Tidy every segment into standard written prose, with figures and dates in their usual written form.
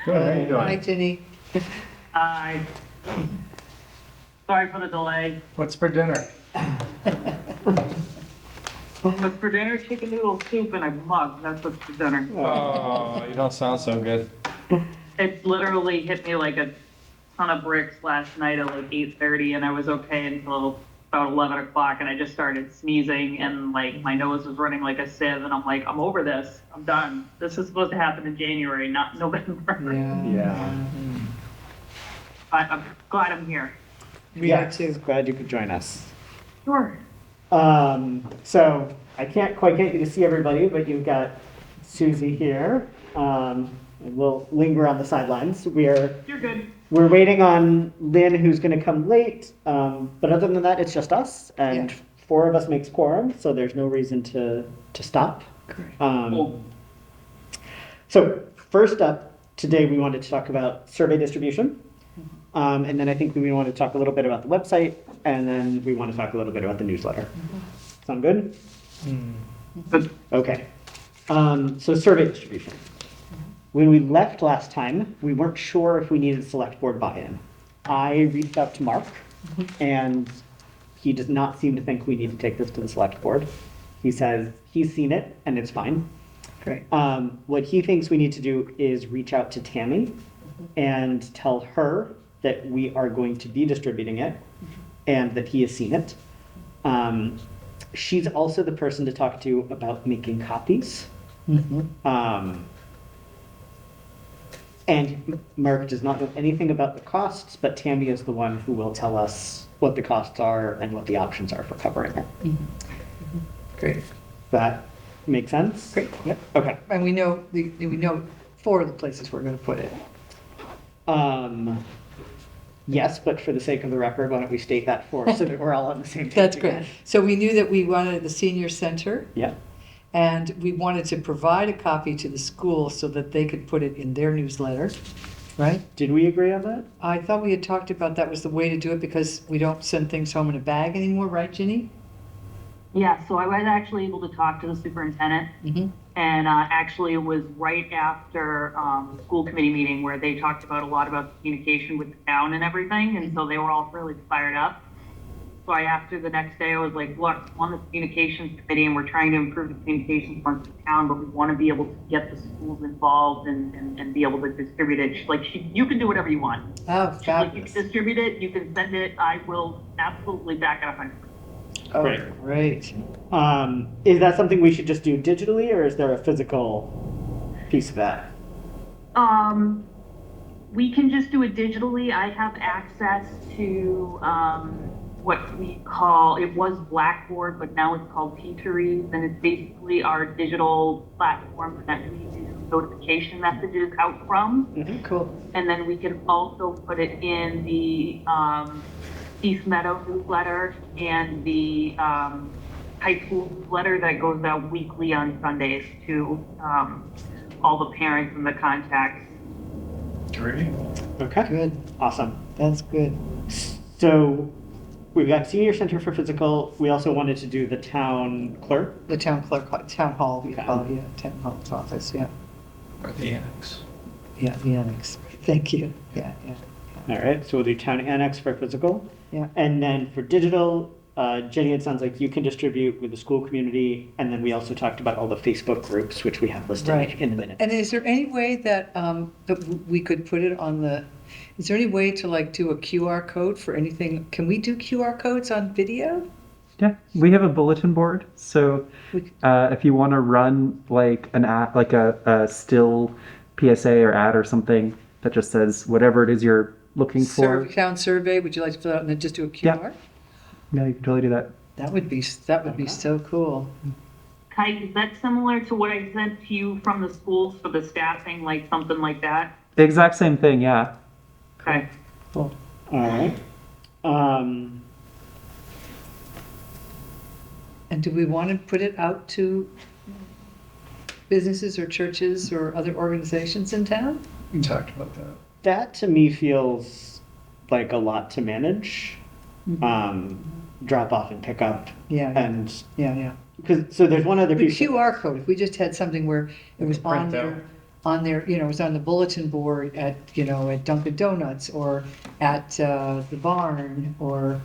Good, how you Hi, doing? Ginny. Hi. Sorry for the delay. What's for dinner? What's for dinner? Chicken noodle soup and a mug. That's what's for dinner. Oh, you don't sound so good. It literally hit me like a ton of bricks last night at like 8:30, and I was okay until about 11 o'clock, and I just started sneezing, and like my nose was running like a sieve, and I'm like, I'm over this. I'm done. This is supposed to happen in January, not November. Yeah. But I'm glad I'm here. We are too. Glad you could join us. Sure. So I can't quite get you to see everybody, but you've got Susie here. And we'll linger on the sidelines. You're good. We're waiting on Lynn, who's going to come late. But other than that, it's just us, and Yeah. 4 of us makes quorum, so there's no reason to stop. Great. Cool. So first up today, we wanted to talk about survey distribution. And then I think we want to talk a little bit about the website, and then we want to talk a little bit about the newsletter. Sound good? Good. Okay. So survey distribution. When we left last time, we weren't sure if we needed select board buy-in. I reached out to Mark, and he does not seem to think we need to take this to the select board. He says he's seen it and it's fine. Great. What he thinks we need to do is reach out to Tammy and tell her that we are going to be distributing it and that he has seen it. She's also the person to talk to about making copies. And Mark does not know anything about the costs, but Tammy is the one who will tell us what the costs are and what the options are for covering it. Great. That make sense? Great. Yep. Okay. And we know 4 of the places we're going to put it. Yes, but for the sake of the record, why don't we state that for so that we're all on the same page? That's again? great. So we knew that we wanted the senior center, Yeah. and we wanted to provide a copy to the school so that they could put it in their newsletter, right? Did we agree on that? I thought we had talked about that was the way to do it because we don't send things home in a bag anymore, right, Ginny? Yeah, so I was actually able to talk to the superintendent, Mm-hmm. and actually it was right after the school committee meeting where they talked about a lot about communication with the town and everything, and so they were all really fired up. So after the next day, I was like, look, I'm on the communications committee, and we're trying to improve the communications amongst the town, but we want to be able to get the schools involved and be able to distribute it. She's like, you can do whatever you want. Oh, She's like, you fabulous. can distribute it, you can send it, I will absolutely back it 100%. Oh, Great. great. Is that something we should just do digitally, or is there a physical piece of that? We can just do it digitally. I have access to what we call, it was Blackboard, but now it's called Teacheries, and it's basically our digital platform that we do notification messages out from. Cool. And then we can also put it in the East Meadow newsletter and the high school newsletter that goes out weekly on Sundays to all the parents and the contacts. Great. Okay. Good. Awesome. That's good. So we've got senior center for physical. We also wanted to do the town clerk. The town clerk, town hall, we call it, yeah, town hall's office, yeah. Or the annex. Yeah, the annex. Thank you. Yeah, yeah. All right. So we'll do town annex for physical. Yeah. And then for digital, Jenny, it sounds like you can distribute with the school community. And then we also talked about all the Facebook groups, which we have listed Right. in the minute. And is there any way that, that we could put it on the, is there any way to like do a QR code for anything? Can we do QR codes on video? Yeah, we have a bulletin board. So We- if you want to run like an ad, like a still PSA or ad or something that just says whatever it is you're looking for, Town survey, would you like to fill out and then just do a QR? yeah, you can totally do that. That would be so cool. Kite, is that similar to what I sent to you from the schools for the staffing, like something like that? The exact same thing, yeah. Okay. Cool. All right. And do we want to put it out to businesses or churches or other organizations in town? We talked about that. That to me feels like a lot to manage. Drop off and pick up. Yeah, yeah. And Yeah, yeah. because so there's one other The piece. QR code, if we just had something where it was on Print there. out. on their, it was on the bulletin board at, at Dunkin' Donuts or at the barn or,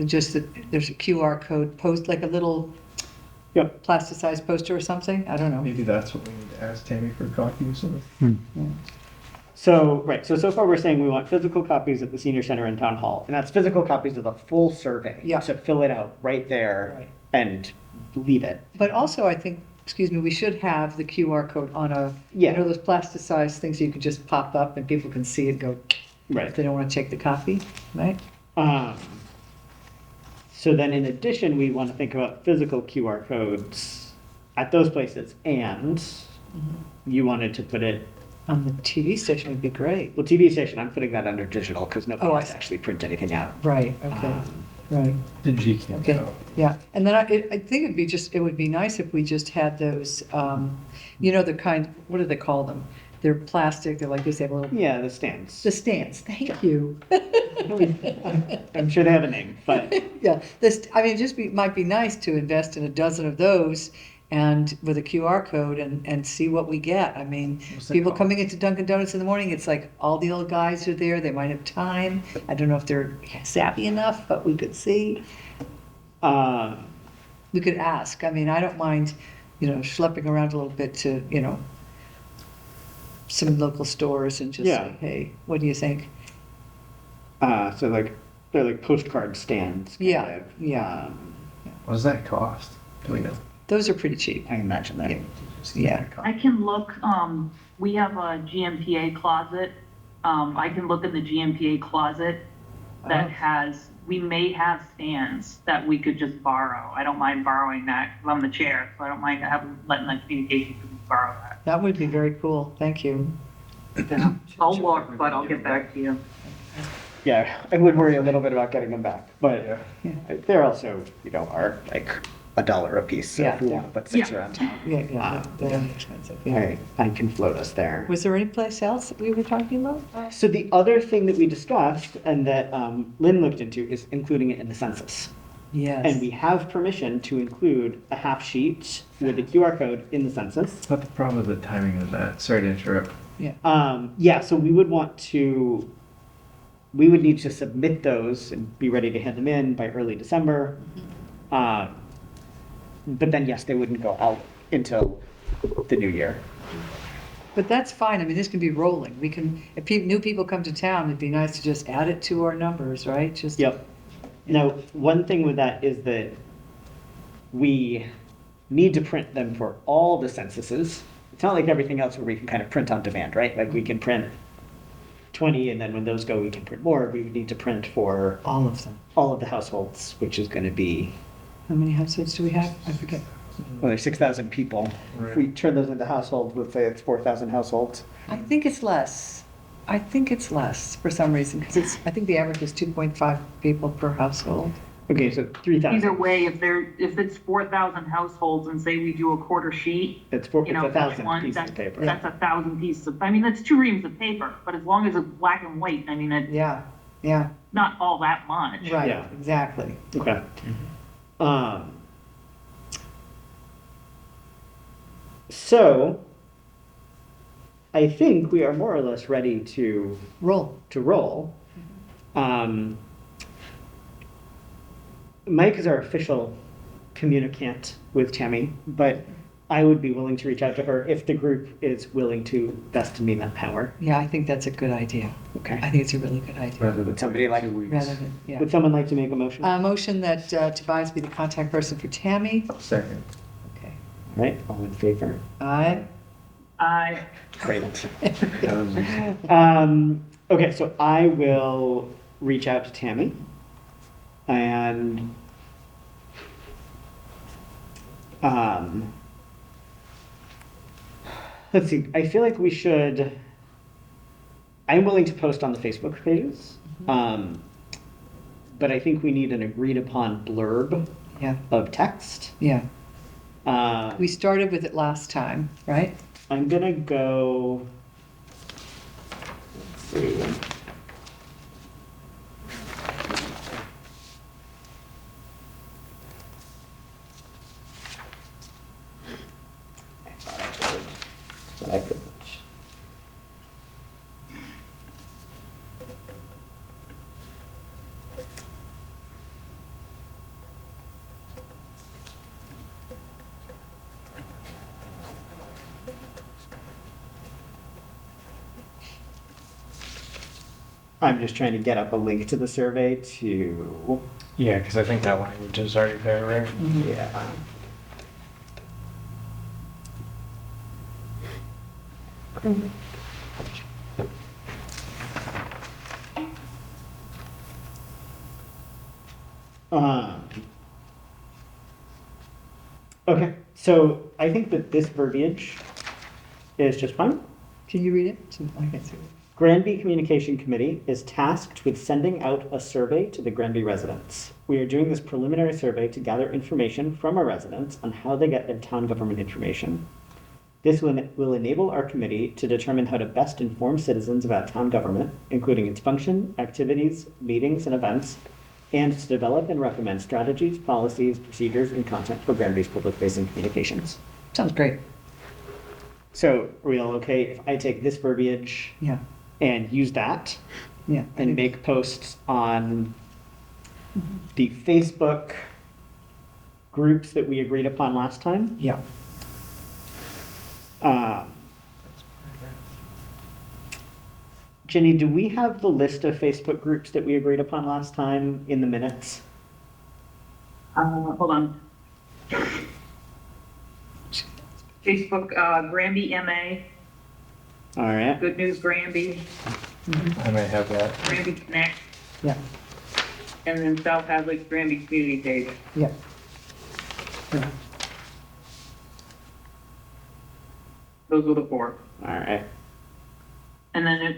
just that there's a QR code post, like a little Yep. plasticized poster or something. I don't know. Maybe that's what we need to ask Tammy for copies of. So, right, so far we're saying we want physical copies at the senior center and town hall, and that's physical copies of the full survey. Yeah. So fill it out right there Right. and leave it. But also, I think, excuse me, we should have the QR code on Yeah. those plasticized things you can just pop up and people can see it and go, Right. if they don't want to take the copy, right? So then in addition, we want to think about physical QR codes at those places, and you wanted to put it, On the TV station would be great. well, TV station, I'm putting that under digital because nobody Oh, I has to see. actually print anything out. Right, okay, right. The G can't Okay, go. yeah, and then I think it would be nice if we just had those, the kind, what do they call them? They're plastic, they're like this, they have a little, Yeah, the stands. the stands, thank you. I'm sure they have a name, but Yeah, might be nice to invest in a dozen of those and with a QR code and see what we get. I mean, What's that people called? coming into Dunkin' Donuts in the morning, it's like all the old guys are there, they might have time. I don't know if they're savvy enough, but we could see. We could ask. I mean, I don't mind, schlepping around a little bit to, some local stores and just Yeah. say, hey, what do you think? so like they're like postcard stands. kind Yeah, of. yeah. What does that cost? Do we know? Those are pretty cheap. I imagine that. Yeah. I can look, we have a GMPA closet. I can look in the GMPA closet that we may have stands that we could just borrow. I don't mind borrowing that. I'm the chair, so I don't mind letting the communication people borrow that. That would be very cool. Thank you. I'll look, but I'll get back to you. Yeah, I would worry a little bit about getting them back, but Yeah. they're also, are like $1 a piece. So if we Yeah. want to put 6 Yeah. around town, Yeah, they're expensive. Yeah. I can float us there. Was there any place else that we were talking about? So the other thing that we discussed and that Lynn looked into is including it in the census. Yes. And we have permission to include a half sheet with a QR code in the census. But the problem with the timing of that, sorry to interrupt. Yeah, so we would need to submit those and be ready to hand them in by early December. But then, yes, they wouldn't go out until the new year. But that's fine. I mean, this can be rolling. We can, if new people come to town, it'd be nice to just add it to our numbers, right? Just. Yep. Now, one thing with that is that we need to print them for all the censuses. It's not like everything else where we can kind of print on demand, right? Like we can print 20 and then when those go, we can print more. We would need to print for All of them. all of the households, which is going to be, How many households do we have? I forget. well, there's 6,000 people. If we turn those into households, let's say it's 4,000 households. I think it's less. I think it's less for some reason, because I think the average is 2.5 people per household. Okay, so 3,000. Either way, if it's 4,000 households and say we do a quarter sheet, It's you a know, that's 1,000 one, pieces of paper. that's 1,000 pieces of, I mean, that's 2 reams of paper, but as long as it's black and white, I mean, it's Yeah, yeah, not all that much. right, Yeah. exactly. Okay. So, I think we are more or less ready to Roll. roll. Mike is our official communicant with Tammy, but I would be willing to reach out to her if the group is willing to vest in me that power. Yeah, I think that's a good idea. Okay. I think it's a really good idea. Rather than Somebody like- 2 weeks. Rather than, yeah. Would someone like to make a motion? Motion that Tobias be the contact person for Tammy. Second. Okay. Right, all in favor? Aye. Great. Um, Okay, so I will reach out to Tammy and let's see, I feel like we should, I'm willing to post on the Facebook pages, but I think we need an agreed upon blurb Yeah, of text. yeah. Uh, We started with it last time, right? I'm gonna go, let's see. I thought I could I'm just trying to get up a link to the survey to, Yeah, because I think that language is already there, right? yeah. Um, okay, so I think that this verbiage is just fine. Can you read it? I can't see it. Granby Communication Committee is tasked with sending out a survey to the Granby residents. We are doing this preliminary survey to gather information from our residents on how they get their town government information. This will enable our committee to determine how to best inform citizens about town government, including its function, activities, meetings, and events, and to develop and recommend strategies, policies, procedures, and content for Granby's public-facing communications. Sounds great. So, are we all okay if I take this verbiage Yeah, and use that yeah. and make posts on the Facebook groups that we agreed upon last time? Yeah. Jenny, do we have the list of Facebook groups that we agreed upon last time in the minutes? Hold on. Facebook, Granby MA, All right. Good News Granby, I may have that. Granby Connect, Yeah, and then South Hadley's Granby Community Page. yeah. Those were the four. All right. And then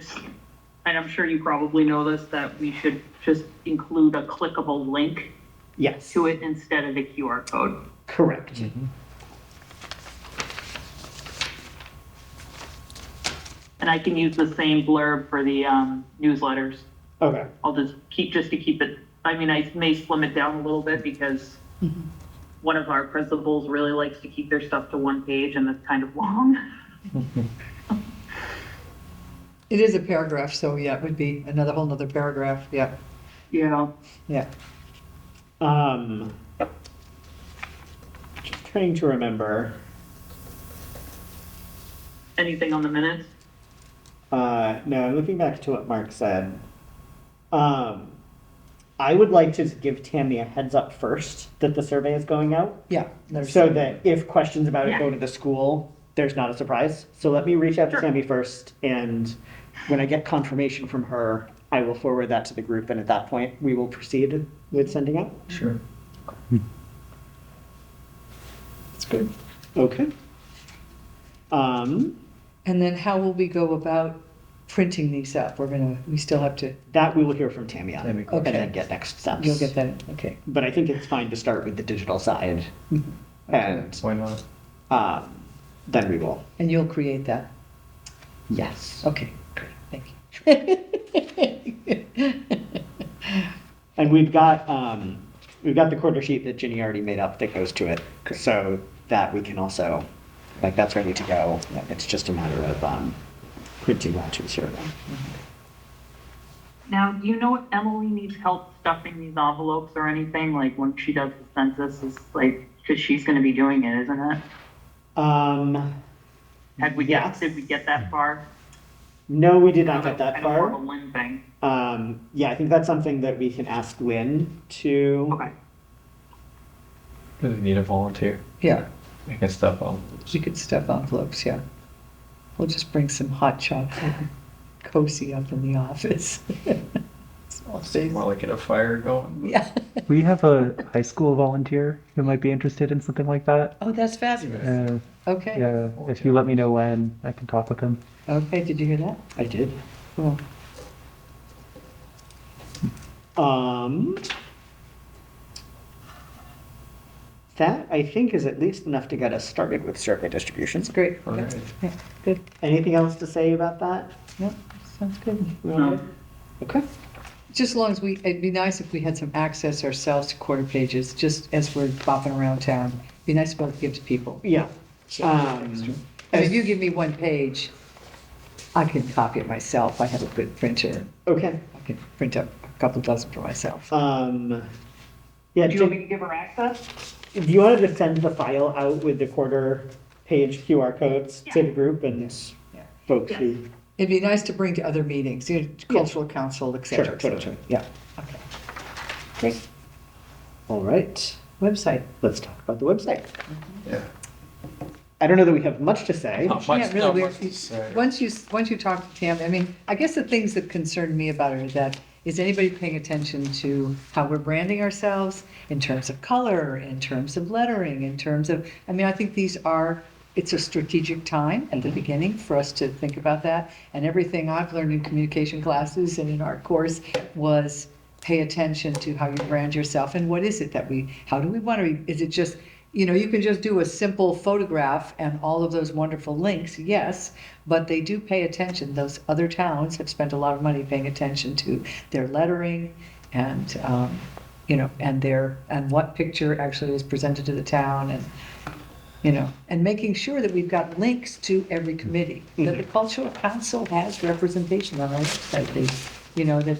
and I'm sure you probably know this, that we should just include a clickable link Yes. to it instead of the QR code. Correct. And I can use the same blurb for the newsletters. Okay. I'll just keep it, I mean, I may slim it down a little bit because one of our principals really likes to keep their stuff to one page and that's kind of long. It is a paragraph, so yeah, it would be another whole nother paragraph, yeah, Yeah. yeah. Just trying to remember. Anything on the minutes? No, I'm looking back to what Mark said. I would like to give Tammy a heads up first that the survey is going out, Yeah. there's- so that if questions about it Yeah. go to the school, there's not a surprise. So let me reach out to Sure. Tammy first, and when I get confirmation from her, I will forward that to the group, and at that point, we will proceed with sending out. Sure. That's good. Okay. And then how will we go about printing these up? We still have to, That we will hear from Tammy on, Tammy, and okay. then get next steps. You'll get that, in, okay. But I think it's fine to start with the digital side, and Why not? then we will. And you'll create that? Yes. Okay, great, thank you. And we've got the quarter sheet that Ginny already made up that goes to it, so that we can also, like, that's ready to go. It's just a matter of printing that to the server. Now, do you know if Emily needs help stuffing these envelopes or anything? Like when she does the census, is like, because she's going to be doing it, isn't it? Yes. Did we get that far? No, we did not get that Kind of more of a far. Lynn thing. Yeah, I think that's something that we can ask Lynn to. Okay. Do they need a volunteer? Yeah, Making stuff up. we could stuff envelopes, yeah. We'll just bring some hot chocolate and cozy up in the office. Small things. More like at a fire going. Yeah. We have a high school volunteer who might be interested in something like that. Oh, that's fabulous. Okay. Yeah, if you let me know when, I can talk with him. Okay, did you hear that? I did. Cool. That, I think, is at least enough to get us started with survey distributions. That's great. All That's- right. Yeah, good. Anything else to say about that? Yeah, sounds good. No. Okay. Just as long as it'd be nice if we had some access ourselves to quarter pages, just as we're bopping around town. Be nice to be able to give to people. Yeah. And if you give me one page, I can copy it myself. I have a good printer. Okay. I can print up a couple dozen for myself. Yeah, Do you want me to give her access? do you want to just send the file out with the quarter page QR codes to Yeah. the group and Yeah. folks Yeah. who? It'd be nice to bring to other meetings, you know, cultural council, et Sure, cetera. totally, yeah. Okay. Great. All right, Website. let's talk about the website. Yeah. I don't know that we have much to say. Not Yeah, much, really, not we're- much to say. once you talk to Tam, I mean, I guess the things that concern me about it are that, is anybody paying attention to how we're branding ourselves in terms of color, in terms of lettering, in terms of, I mean, I think it's a strategic time at the beginning for us to think about that. And everything I've learned in communication classes and in our course was pay attention to how you brand yourself and what is it that how do we want to, is it just, you know, you can just do a simple photograph and all of those wonderful links, yes, but they do pay attention. Those other towns have spent a lot of money paying attention to their lettering and, you know, and what picture actually is presented to the town and, you know, and making sure that we've got links to every committee, that the cultural council has representation on our website, you know, that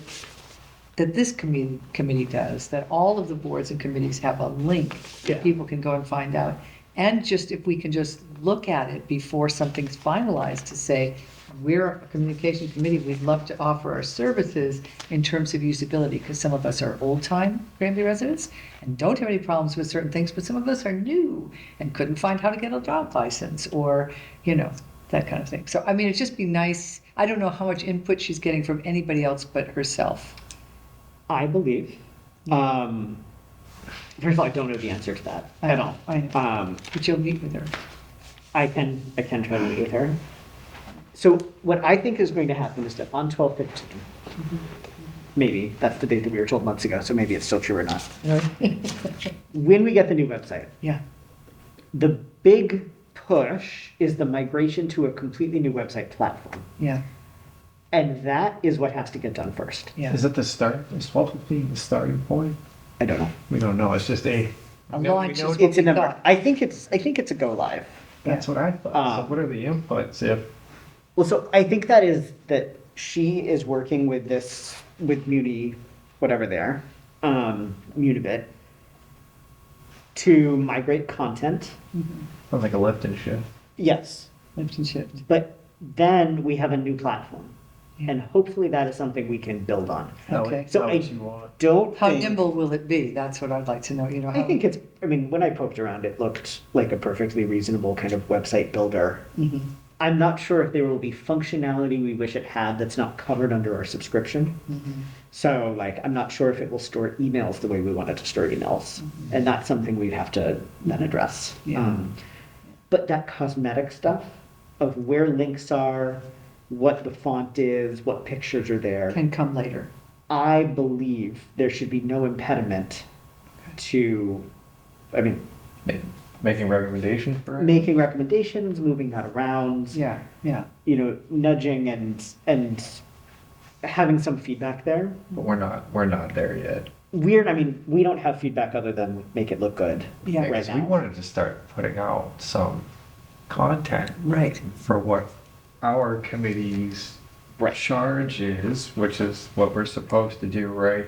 this committee does, that all of the boards and committees have a link Yeah. that people can go and find out. And just, if we can just look at it before something's finalized to say, we're a communication committee, we'd love to offer our services in terms of usability, because some of us are old-time Granby residents and don't have any problems with certain things, but some of us are new and couldn't find how to get a dog license or, you know, that kind of thing. So, I mean, it'd just be nice. I don't know how much input she's getting from anybody else but herself. I believe, first of all, I don't know the answer to that I at know, all. I know. But you'll meet with her. I can try to meet with her. So what I think is going to happen is that on 12/15, maybe, that's the date that we were told months ago, so maybe it's still true or not. When we get the new website, Yeah, the big push is the migration to a completely new website platform. yeah, And that is what has to get done first. yeah. Is it the start, is 12:15 the starting point? I don't know. We don't know, it's just a. A we know- we launch know is it's- It's a we number. thought. I think it's a go live. That's what I thought, so what are the inputs if? Well, so I think that she is working with with Muni, whatever they are, Munibit, to migrate content. Sounds like a lift and shift. Yes, Lift and shift. but then we have a new platform. Yeah. And hopefully that is something we can build on. Okay. So How I would you want? don't How think, nimble will it be? That's what I'd like to know, you know. I think I mean, when I poked around, it looked like a perfectly reasonable kind of website builder. Mhm. I'm not sure if there will be functionality we wish it had that's not covered under our subscription. Mm-hmm. So like, I'm not sure if it will store emails the way we want it to store emails. And that's something we'd have to then address. Yeah. But that cosmetic stuff of where links are, what the font is, what pictures are there, Can come later. I believe there should be no impediment to, I mean, Making recommendations for it? making recommendations, moving that around, Yeah, yeah. you know, nudging and having some feedback there. But we're not there yet. I mean, we don't have feedback other than make it look good Yeah. right Because now. we wanted to start putting out some content Right. for what our committee's Right. charge is, which is what we're supposed to do, right?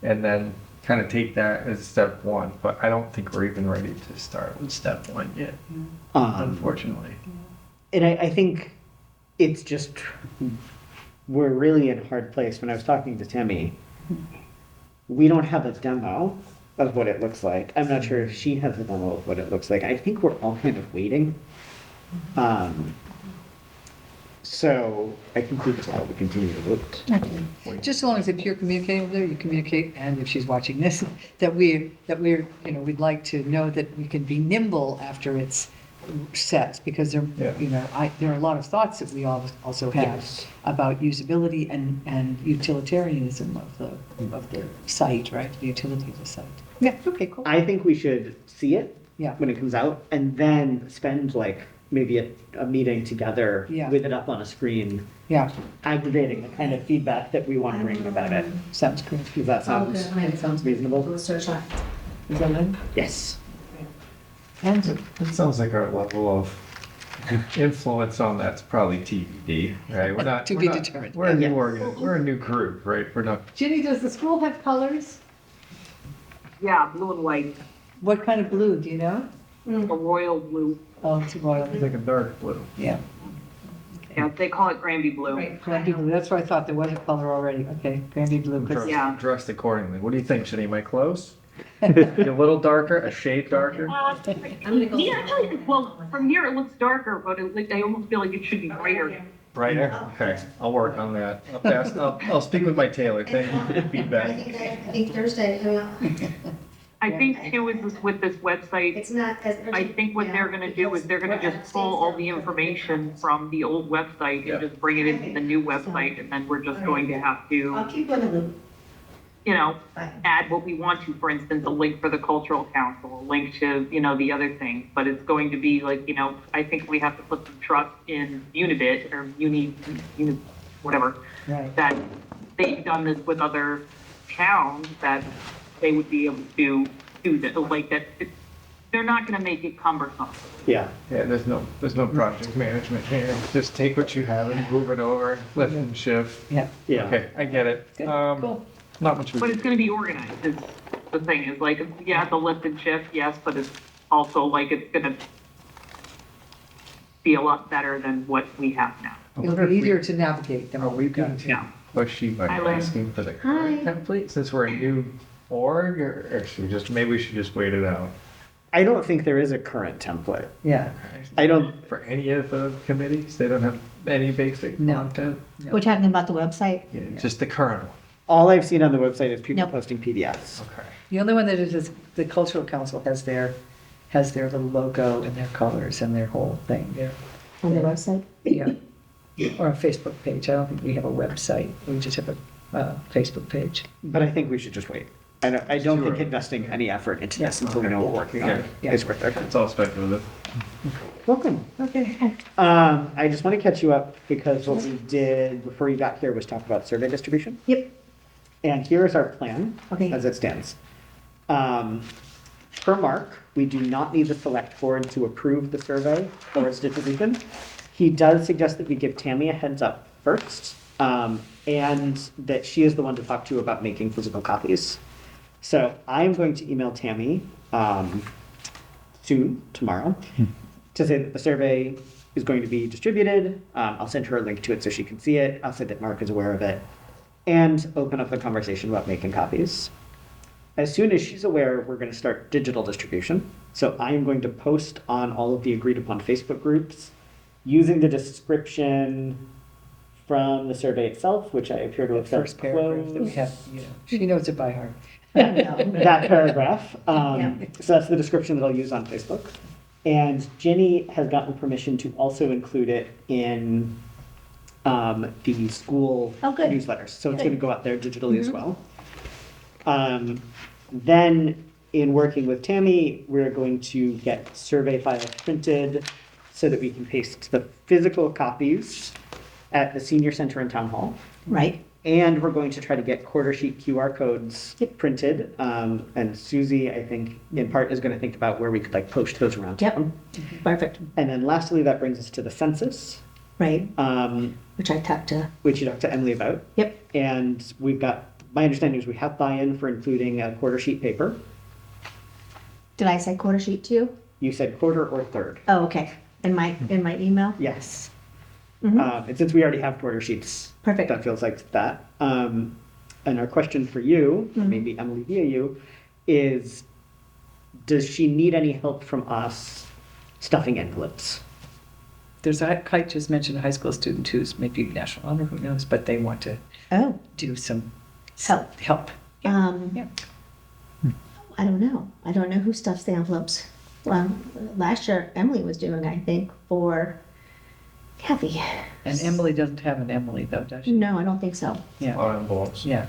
And then kind of take that as step one, but I don't think we're even ready to start with step one yet, unfortunately. And I think it's just, we're really in a hard place. When I was talking to Timmy, we don't have a demo of what it looks like. I'm not sure if she has a demo of what it looks like. I think we're all kind of waiting. So I think we just have to continue to look. Just as long as if you're communicating with her, you communicate, and if she's watching this, that we're, you know, we'd like to know that we can be nimble after it's set, because there, Yeah. you know, there are a lot of thoughts that we all also have Yes. about usability and utilitarianism of the site, right? The utility of the site. Yeah, okay, cool. I think we should see it Yeah. when it comes out and then spend like maybe a meeting together Yeah. with it up on a screen, Yeah, aggregating the kind of feedback that we want to bring about it. sounds great. Does that sound reasonable? Is that it? Yes. And It sounds like our level of influence on that's probably TBD, right? We're not. To we're be not- determined. We're a new Yeah. we're a new group, right? We're not, Ginny, does the school have colors? Yeah, blue and white, What kind of blue, do you know? a royal blue. Oh, it's royal, it's like a dark blue. yeah. Yeah, they call it Granby Blue. Right, Granby blue, that's what I thought, there was a color already, okay, Granby blue. 'Cause- Dressed, Yeah. dressed accordingly. What do you think? Should I my clothes? Be a little darker, a shade darker? Yeah, actually, well, from here it looks darker, but I almost feel like it should be brighter. Brighter? Okay, I'll work on that. I'll speak with my tailor. Thank you for the I feedback. think Thursday, I think too with this website, it's not as. I think what they're gonna do is they're gonna just pull all the information from the old website Yeah. and just bring it into the new website, and then we're just going to have I'll to, keep you in the loop. you know, Fine. add what we want to, for instance, a link for the cultural council, a link to, you know, the other things, but it's going to be like, you know, I think we have to put some trust in Unibit or whatever, Right, that they've done this with other towns, that they would be able to do that, like that, they're not gonna make it cumbersome. Yeah. Yeah, there's no project management here. Just take what you have and move it over, lift and shift. yeah, Yeah. Okay, I get it. good, cool. Not much. But it's gonna be organized, is the thing, is like, yeah, the lift and shift, yes, but it's also like, it's gonna be a lot better than what we have now. It'll be easier to navigate than Are what we we've going got. to Yeah. push you by Hi, Lynn. asking for the current template since we're a new org, or should we just, maybe we should just wait it out? I don't think there is a current template. Yeah, I don't, For any of the committees, they don't have any basic No. content? We're talking about the website? Yeah, just the current one. all I've seen on the website is people Nope. posting PDFs. Okay. the only one that is, the cultural council has their little logo and their colors and their whole thing, yeah. On the website? Yeah, or a Facebook page, I don't think we have a website, we just have a Facebook page. But I think we should just wait. I don't think Sure. investing any effort into this Yeah. until we know what we're working on Yeah. is worth it. It's all speculative. Welcome. Okay. I just want to catch you up because what we did before you got here was talk about survey distribution. Yep. And here is our plan Okay. as it stands. Per Mark, we do not need the select board to approve the survey or its distribution. He does suggest that we give Tammy a heads up first, and that she is the one to talk to about making physical copies. So I'm going to email Tammy soon, tomorrow, to say that the survey is going to be distributed. I'll send her a link to it so she can see it. I'll say that Mark is aware of it, and open up the conversation about making copies. As soon as she's aware, we're going to start digital distribution. So I am going to post on all of the agreed upon Facebook groups using the description from the survey itself, which I appear to have First paragraph that we closed. have, you know, she knows it by heart. That paragraph. Yeah. So that's the description that I'll use on Facebook. And Jenny has gotten permission to also include it in the school Oh, good. newsletters. So it's Good. going to go out there digitally as well. Then in working with Tammy, we're going to get survey files printed so that we can paste the physical copies at the senior center and town hall. Right. And we're going to try to get quarter sheet QR codes Yep. printed. And Susie, I think, in part, is going to think about where we could like post those around Yep. town. Perfect. And then lastly, that brings us to the census, Right. Which I talked to. which you talked to Emily about. Yep. And we've got, my understanding is we have buy-in for including a quarter sheet paper. Did I say quarter sheet too? You said quarter or third. Oh, okay. In my email? Yes. Mhm. And since we already have quarter sheets, Perfect. that feels like that. And our question for you, Mhm. maybe Emily via you, is does she need any help from us stuffing envelopes? There's a, Kite just mentioned a high school student who's maybe national honor, who knows, but they want to Oh, do some Help. Help. Yeah. I don't know. I don't know who stuffs the envelopes. Last year Emily was doing, I think, for Kathy. And Emily doesn't have an Emily though, does she? No, I don't think so. Yeah, On envelopes. yeah.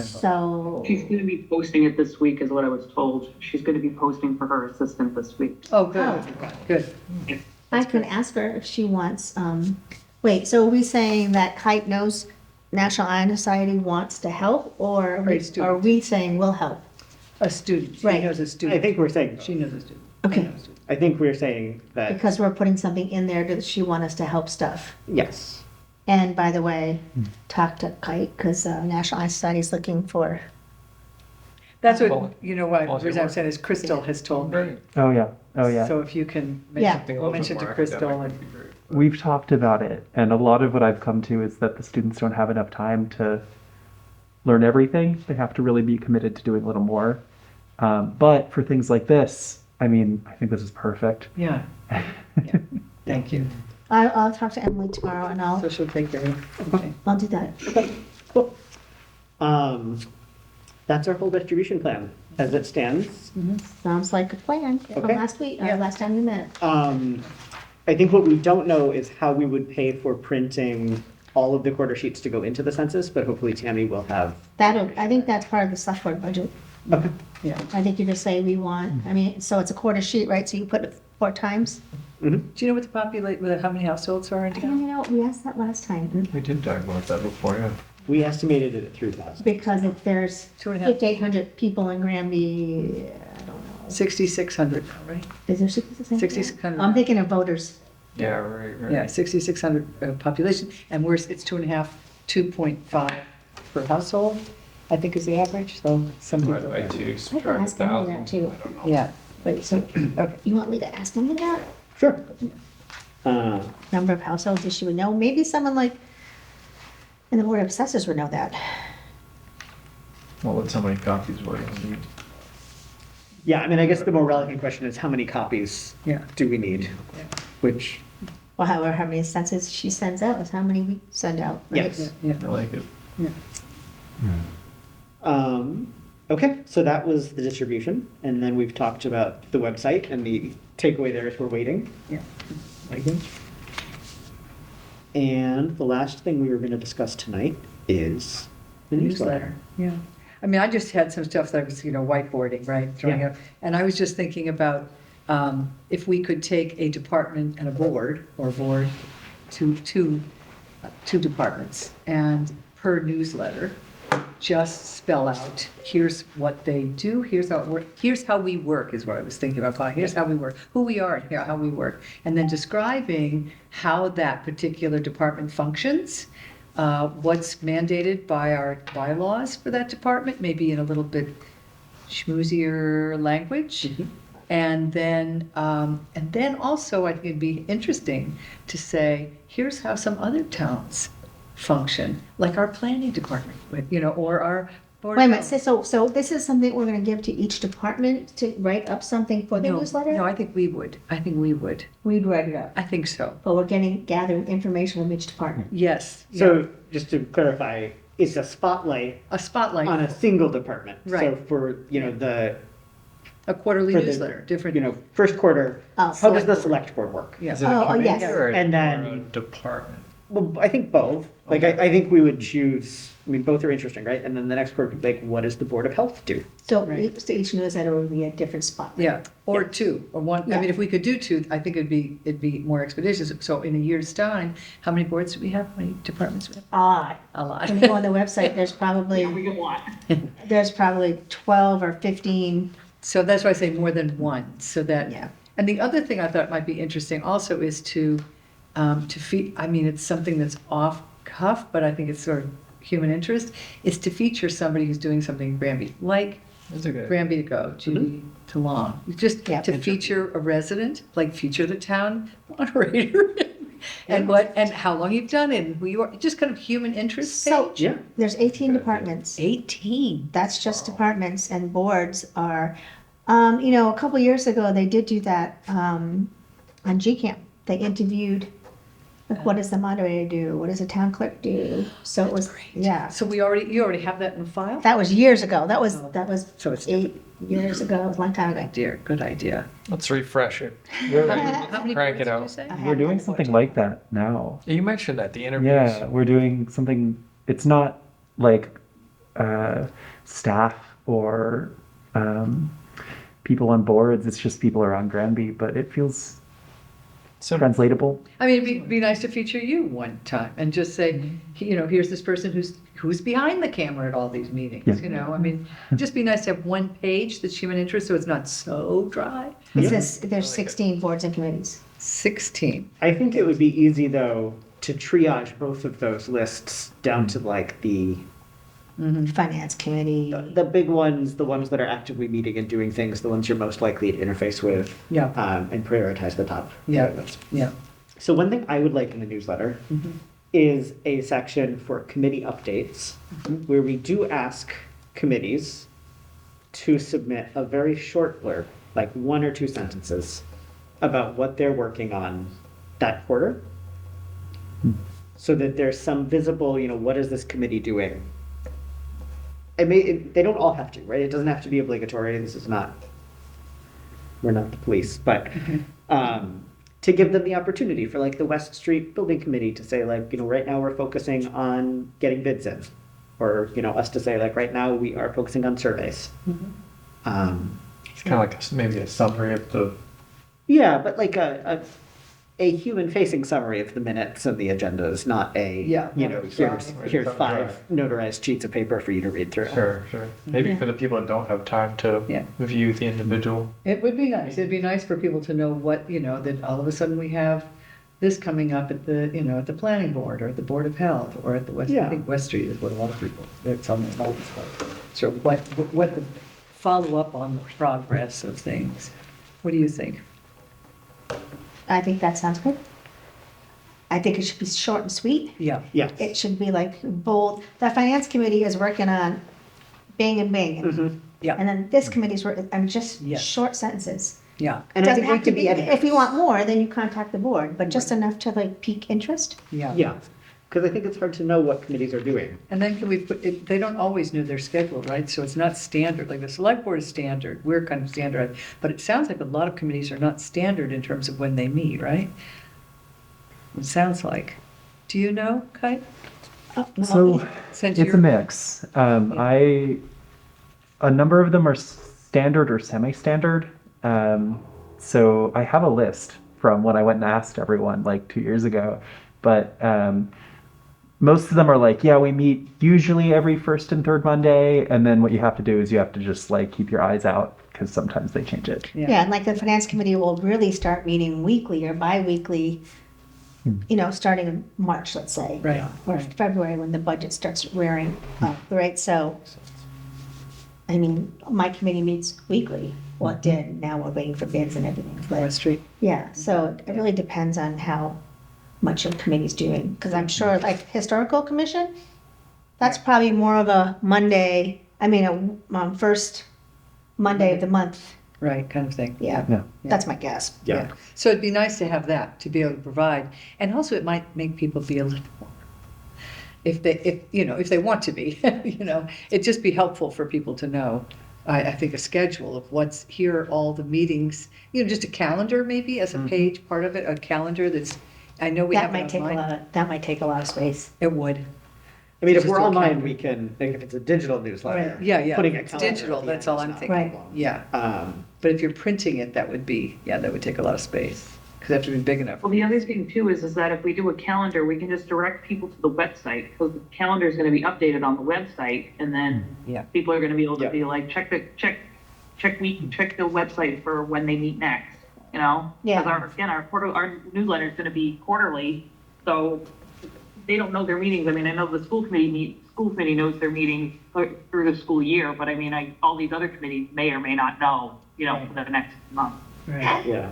So, She's gonna be posting it this week, is what I was told. She's gonna be posting for her assistant this week. Oh, good, good. I can ask her if she wants, wait, so are we saying that Kite knows National Honor Society wants to help, or Or a student. are we saying we'll help? A student, she Right. knows a student. I think we're saying, She knows a student. Okay. I know a student. I think we're saying that, Because we're putting something in there that she want us to help stuff. yes. And by the way, talk to Kite, because National Honor Society is looking for, That's Well, what, you know, what, the volunteer reason I'm work. saying is Crystal has told me. Great. Oh, yeah. Oh, yeah. So if you can Yeah. mention to Crystal and we've talked about it, and a lot of what I've come to is that the students don't have enough time to learn everything. They have to really be committed to doing a little more. But for things like this, I mean, I think this is perfect. Yeah. Thank you. I'll talk to Emily tomorrow and So she'll take care of, okay. I'll do that. Cool. That's our whole distribution plan as it stands. Sounds like a plan from Okay. last week, or Yeah. last time we met. I think what we don't know is how we would pay for printing all of the quarter sheets to go into the census, but hopefully Tammy will have. I think that's part of the select board budget. Okay. Yeah. I think you just say we want, I mean, so it's a quarter sheet, right? So you put it 4 times? Do you know what how many households are in I town? don't know, we asked that last time. We did talk about that before, yeah. We estimated it at 3,000. Because if there's 2.5. 5,800 people in Granby, I don't know. 6,600 now, right? Is there 6,600? 6,600. I'm thinking of voters. Yeah, right, right. Yeah, 6,600 population, and it's 2.5, 2.5 per household, I think is the average, so some people. Divided by two, I can subtract ask Emily that 1,000. too. I don't know. Yeah, Wait, so okay. you want me to ask them that? Sure. Number of households that she would know? Maybe someone like in the Board of Assessors would know that. Well, that's how many copies we're gonna need. Yeah, I mean, I guess the more relevant question is how many copies Yeah. do we need? Which, Or however, how many census she sends out is how many we send out. right? yes. Yeah, I like it. Okay, so that was the distribution, and then we've talked about the website, and the takeaway there is we're waiting. yeah. And the last thing we were gonna discuss tonight is the newsletter. Yeah. I mean, I just had some stuff that I was, whiteboarding, right, throwing Yeah. out. And I was just thinking about if we could take a department and a board, or board, two departments, and per newsletter, just spell out, here's what they do, here's how it works, here's how we work, is what I was thinking about calling, here's how we work, who we are, and how we work. And then describing how that particular department functions, what's mandated by our bylaws for that department, maybe in a little bit schmoozier language. And then also, I think it'd be interesting to say, here's how some other towns function, like our planning department, or our board. Wait a of minute, health. so this is something we're gonna give to each department to write up something for the newsletter? No, I think we would. We'd write it up, I think so. but we're gathering information from each department. Yes. yeah. So, just to clarify, it's a spotlight A spotlight, on a single department. So Right. for, a quarterly for the, newsletter, different. first quarter, Oh, how does select the board. select board work? Yeah. Is it a Oh, committee yes. or a- And then- or a department? Well, I think both. Like, I think we would choose, I mean, both are interesting, right? And then the next quarter, like, what does the Board of Health do? So Right. each newsletter would be a different spot. Yeah, or two, or one. I Yeah. mean, if we could do two, I think it'd be more expeditious. So in a year's time, how many boards do we have? How many departments do we have? A lot. When you go on the website, there's probably, We get a lot. 12 or 15. So that's why I say more than one, so that. Yeah. And the other thing I thought might be interesting also is to feed. I mean, it's something that's off cuff, but I think it's sort of human interest. Is to feature somebody who's doing something in Granby, like That's a good. Granby to go, Judy to Long. Just Yeah. to feature a resident, like feature the town moderator. And how long you've done it, and who you are, just kind of human interest So page. Yeah. there's 18 departments. 18. That's just departments, and boards are, a couple years ago, they did do that on GCAM. They interviewed, like, what does the moderator do? What does a town clerk do? So it was, yeah. So you already have that in the file? That was years ago. That was So it's 8 years ago. It was a long time ago. good idea. Let's refresh it. How many Crank boards it did you out. say? I We're doing have something like that now. You mentioned that, the interviews. Yeah, we're doing something. It's not like staff or people on boards. It's just people around Granby, but it feels So translatable. I mean, it'd be nice to feature you one time and just say, here's this person who's behind the camera at all these meetings, Yeah. I mean, it'd just be nice to have one page that's human interest, so it's not so dry. It says there's 16 boards and committees. 16. I think it would be easy, though, to triage both of those lists down to, like, the Finance committee. big ones, the ones that are actively meeting and doing things, the ones you're most likely to interface with. Yeah. And prioritize the top. Yeah. ones. Yeah. So one thing I would like in the newsletter is a section for committee updates where we do ask committees to submit a very short blurb, like 1 or 2 sentences about what they're working on that quarter. So that there's some visible, what is this committee doing? They don't all have to, right? It doesn't have to be obligatory. We're not the police, but to give them the opportunity for like the West Street Building Committee to say like, right now we're focusing on getting bids in. Or, us to say like, right now we are focusing on surveys. It's kind of like maybe a summary of the, Yeah, but like a human-facing summary of the minutes and the agendas, not here's 5 notarized sheets of paper for you to read through. sure. Maybe for the people that don't have time to Yeah. view the individual. It would be nice. It'd be nice for people to know what, that all of a sudden we have this coming up at the, at the planning board or at the Board of Health or at the West, Yeah. I think West Street is what a lot of people, it's on the notice. So what the follow-up on the progress of things. What do you think? I think that sounds good. I think it should be short and sweet. Yeah, Yeah. It should be like bold. The finance committee is working on bing and bing. Mhm. yeah, And then this committee's working, just Yes. short sentences. yeah, And I Doesn't think we have to could be, be if you want more, then you contact the board, but just enough to like pique interest. yeah. Yeah, because I think it's hard to know what committees are doing. And then can we put, they don't always know their schedule, right? So it's not standard, like the select board is standard, we're kind of standard. But it sounds like a lot of committees are not standard in terms of when they meet, right? It sounds like. Do you know, Kai? So Since it's a you're, mix. A number of them are standard or semi-standard. So I have a list from when I went and asked everyone like 2 years ago, but most of them are like, yeah, we meet usually every first and third Monday, and then what you have to do is you have to just like keep your eyes out because sometimes they change it. Yeah, and like the finance committee will really start meeting weekly or bi-weekly, starting in March, let's say. Right. Or February when the budget starts rearing up, right? So, I mean, my committee meets weekly. Well, it did. Now we're waiting for bids and everything. But West Street, yeah, so it really depends on how much your committee's doing. Because I'm sure, like historical commission, that's probably more of a Monday. I mean, a first Monday of the month. right, kind of thing. Yeah, Yeah. that's my guess. Yeah. So it'd be nice to have that, to be able to provide. And also it might make people be a little more, if they want to be, it'd just be helpful for people to know. I think a schedule of what's here, are all the meetings, just a calendar maybe as a page, part of it, a calendar that's, I know we That have might it take online. that might take a lot of space. It would. I mean, if Just we're do a online, calendar. we can, like, if it's a digital newsletter. Yeah. Putting a It's calendar digital, at the that's end all is I'm not thinking. a Right. problem. Yeah. But if you're printing it, that would take a lot of space. Because they have to be big enough. Well, the other thing too is that if we do a calendar, we can just direct people to the website, because the calendar is going to be updated on the website, and then Yeah. people are going to be able to Yeah. be like, check the website for when they meet next, Yeah. Because our newsletter is going to be quarterly, so they don't know their meetings. I mean, I know the school committee knows their meetings through the school year, but I mean, all these other committees may or may not know, for the next month. Right. Yeah.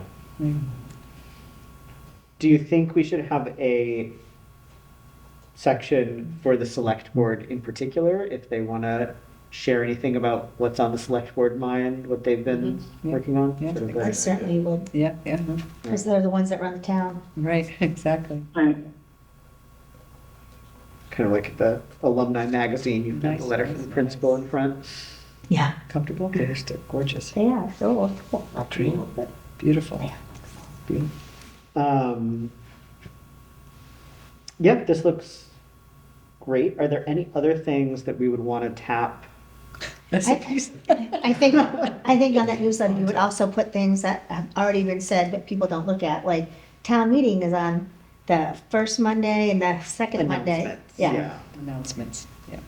Do you think we should have a section for the select board in particular, if they want to share anything about what's on the select board mind, what they've been Yeah. working on? Yeah. Sort of I a- certainly would, Yeah, because they're the ones that run the town. right, exactly. Kind of like the alumni magazine, you've got the Nice. letter from the principal in front. Yeah, Comfortable? They're still gorgeous. they are. So Beautiful. Yep, this looks great. Are there any other things that we would want to tap? That's a piece. I think on that newsletter, you would also put things that have already been said, but people don't look at, like town meeting is on the first Monday and the second Monday. Announcements, Yeah. Announcements, yeah.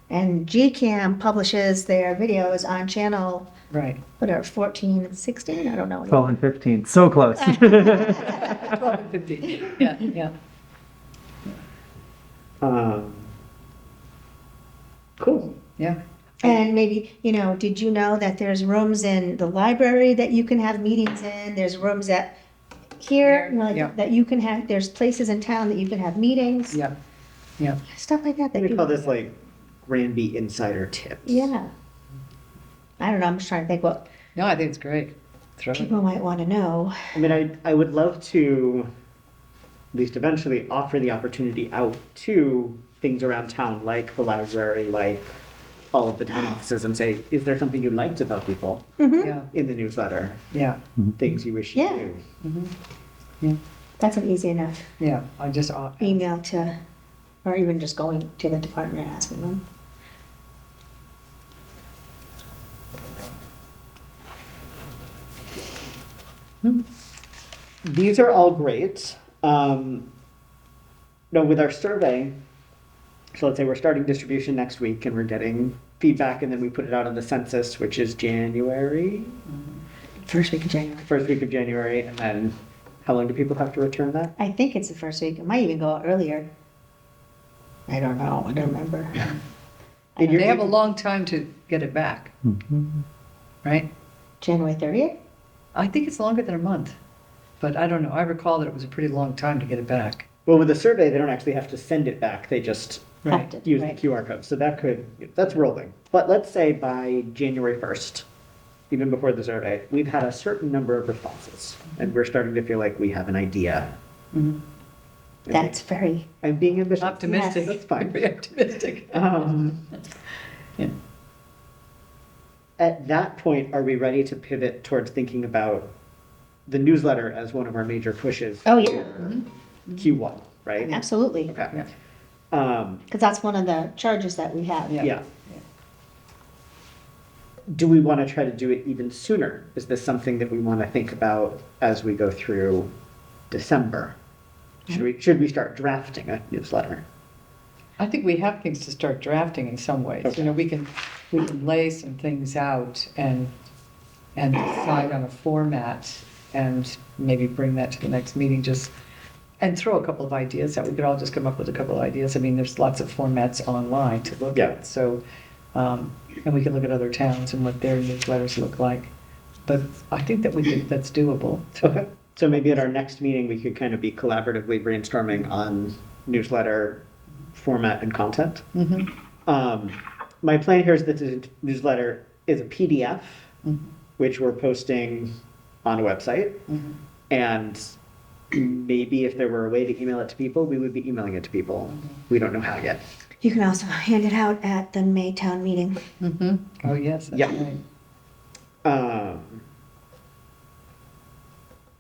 And GCAM publishes their videos on channel, Right. what are 14 and 16? I don't know. 12 and 15, so close. 12 and 15, yeah. Cool. Yeah. And maybe, did you know that there's rooms in the library that you can have meetings in? There's rooms that here, Yeah. that you can have, there's places in town that you can have meetings. Yeah, yeah. Stuff like that. We call this like Granby insider tips. Yeah. I don't know, I'm just trying to think what No, I think it's great. Throw it. people might want to know. I mean, I would love to, at least eventually, offer the opportunity out to things around town, like the library, like all of the town offices, and say, is there something you liked about people Yeah, in the newsletter? yeah, Things you wish you Yeah. knew. That's an easy enough yeah. I just, email to, or even just going to the department and asking them. These are all great. No, with our survey, so let's say we're starting distribution next week and we're getting feedback, and then we put it out on the census, which is January, First week of January. first week of January, and then how long do people have to return that? I think it's the first week. It might even go out earlier. I don't know. I don't remember. And you're- they have a long time to get it back, right? January 30th? I think it's longer than a month, but I don't know. I recall that it was a pretty long time to get it back. Well, with the survey, they don't actually have to send it back. They just Right. Have to, use right. the QR code. So that's rolling. But let's say by January 1st, even before the survey, we've had a certain number of responses, and we're starting to feel like we have an idea. That's very, I'm being ambitious. Optimistic. That's fine. Very optimistic. Yeah. At that point, are we ready to pivot towards thinking about the newsletter as one of our major pushes? oh yeah, for Q1, right? absolutely. Okay. Yeah. Because that's one of the charges that we have. Yeah. Yeah. Do we want to try to do it even sooner? Is this something that we want to think about as we go through December? Should we start drafting a newsletter? I think we have things to start drafting in some ways. Okay. You know, we can lay some things out and decide on a format and maybe bring that to the next meeting, and throw a couple of ideas out. We could all just come up with a couple of ideas. I mean, there's lots of formats online to look Yeah. at. So, and we can look at other towns and what their newsletters look like. But I think that's doable. Okay. So maybe at our next meeting, we could kind of be collaboratively brainstorming on newsletter format and content. Mm-hmm. My plan here is that the newsletter is a PDF, Mhm. which we're posting on a website. Mhm. And maybe if there were a way to email it to people, we would be emailing it to people. We don't know how yet. You can also hand it out at the May town meeting. Mm-hmm. Oh, yes, that's Yeah. right.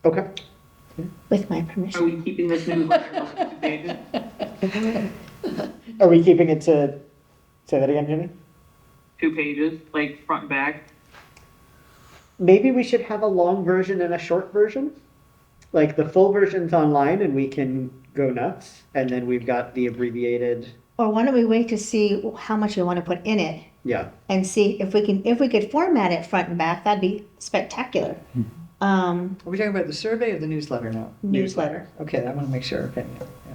Okay. With my Are permission. we keeping this newsletter on 2 pages? Are we keeping it to, say that again, Jimmy? 2 pages, like front and back? Maybe we should have a long version and a short version. Like the full version's online and we can go nuts. And then we've got the abbreviated, Or why don't we wait to see how much we want to put in it yeah. and see if we could format it front and back, that'd be spectacular. Are we talking about the survey or the newsletter now? Newsletter. Okay, I want to make sure. Okay, yeah.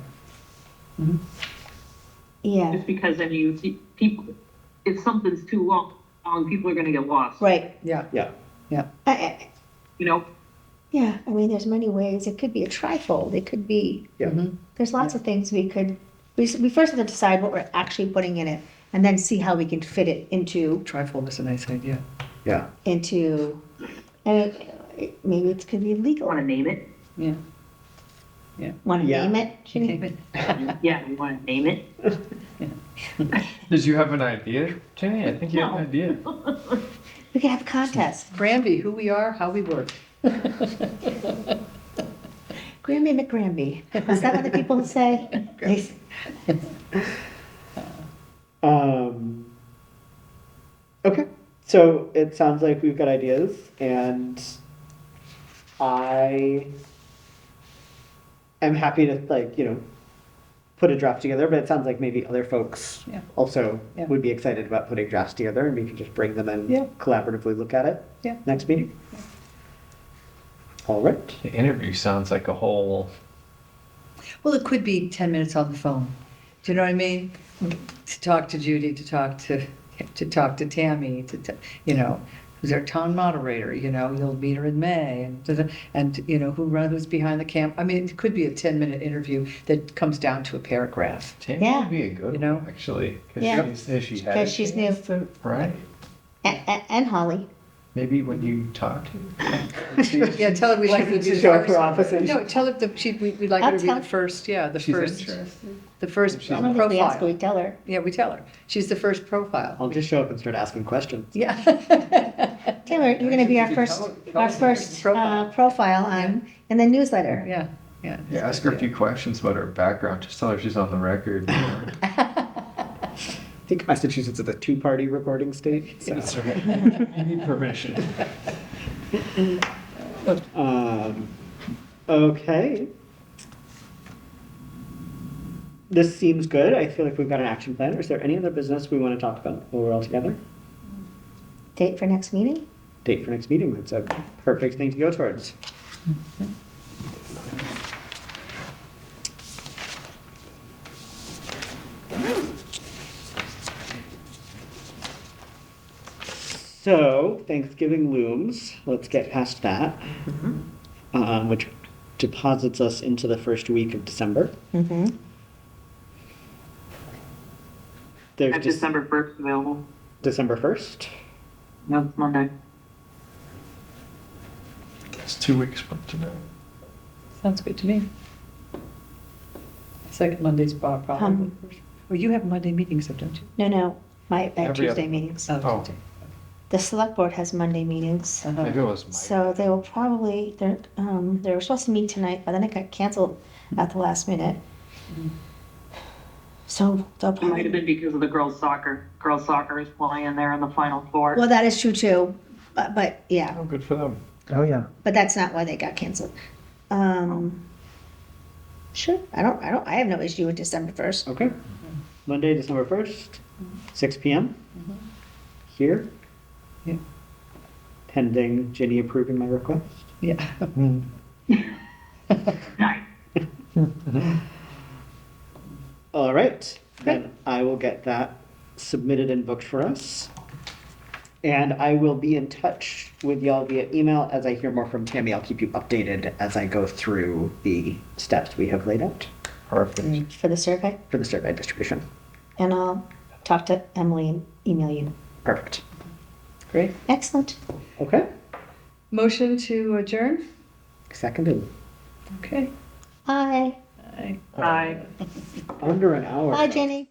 Mhm. Yeah, Just because then you see people, if something's too long, people are gonna get lost, right. Yeah, Yeah. yeah. you know? Yeah, I mean, there's many ways. It could be a trifold. It could be, Yeah. Mhm. there's lots of things we first have to decide what we're actually putting in it and then see how we can fit it into, Trifold is a nice idea. Yeah. and maybe it could be legal. Want to name it? Yeah. Want to Yeah. name it? Name it. Yeah, you want to name it? Did you have an idea, Jenny? I think you have an idea. We could have a contest. Granby, who we are, how we work. Granby McGranby. Is that what the people say? Okay. So it sounds like we've got ideas and I am happy to put a draft together, but it sounds like maybe other folks Yeah. also Yeah. would be excited about putting drafts together and we can just bring them and Yeah. collaboratively look at it Yeah. next meeting. All right. The interview sounds like a whole. Well, it could be 10 minutes on the phone. Do you know what I mean? To talk to Judy, to talk to to talk to Tammy, who's our town moderator, you'll meet her in May, and who's behind the camp. I mean, it could be a 10-minute interview that comes down to a paragraph. Tammy Yeah. would be a good You know? one, actually. Yeah. Has she had a Because she's new. chance to- Right. And Holly. Maybe when you talk to Yeah, tell her we'd like her to be the Show up first. for office and- No, tell her that we'd like her I'll to be tell- the first, the she's first, interested. the first She's I don't think we ask, profile. we tell her. Yeah, we tell her. She's the first profile. I'll just show up and start asking questions. Yeah. Taylor, you're gonna be our You first, tell her profile on, in the newsletter. Yeah, yeah. Yeah, ask her a few questions about her background. Just tell her she's on the record. I think Massachusetts is a two-party recording state, so. You need permission. Okay. This seems good. I feel like we've got an action plan. Is there any other business we want to talk about while we're all together? Date for next meeting? Date for next meeting. That's a perfect thing to go towards. So Thanksgiving looms. Let's get past that, which deposits us into the first week of December. Mm-hmm. There's At just December 1st available. December 1st. No, it's Monday. It's 2 weeks from today. Sounds good to me. Second Monday's probably. Well, you have Monday meetings, though, don't you? No, I have Every Tuesday other- meetings. Oh. Tuesday. The select board has Monday meetings. Uh-huh. Maybe it was Mike. So they will probably, they were supposed to meet tonight, but then it got canceled at the last minute. So they'll It might have been probably, because of the girls' soccer. Girls' soccer is playing there in the Final Four. well, that is true too, but yeah, Oh, good for them. Oh, yeah. but that's not why they got canceled. Sure, I have no issue with December 1st. Okay. Monday, December 1st, 6 p.m. Here. Yeah. Pending Ginny approving my request. Yeah. Nice. All right. Then I will get that submitted and booked for us. And I will be in touch with y'all via email as I hear more from Tammy. I'll keep you updated as I go through the steps we have laid out Perfect. For the survey, for the survey distribution. and I'll talk to Emily and email you. Perfect. Great. Excellent. Okay. Motion to adjourn? Seconded. Okay. Bye. Aye. Bye. Under an hour. Bye, Jenny.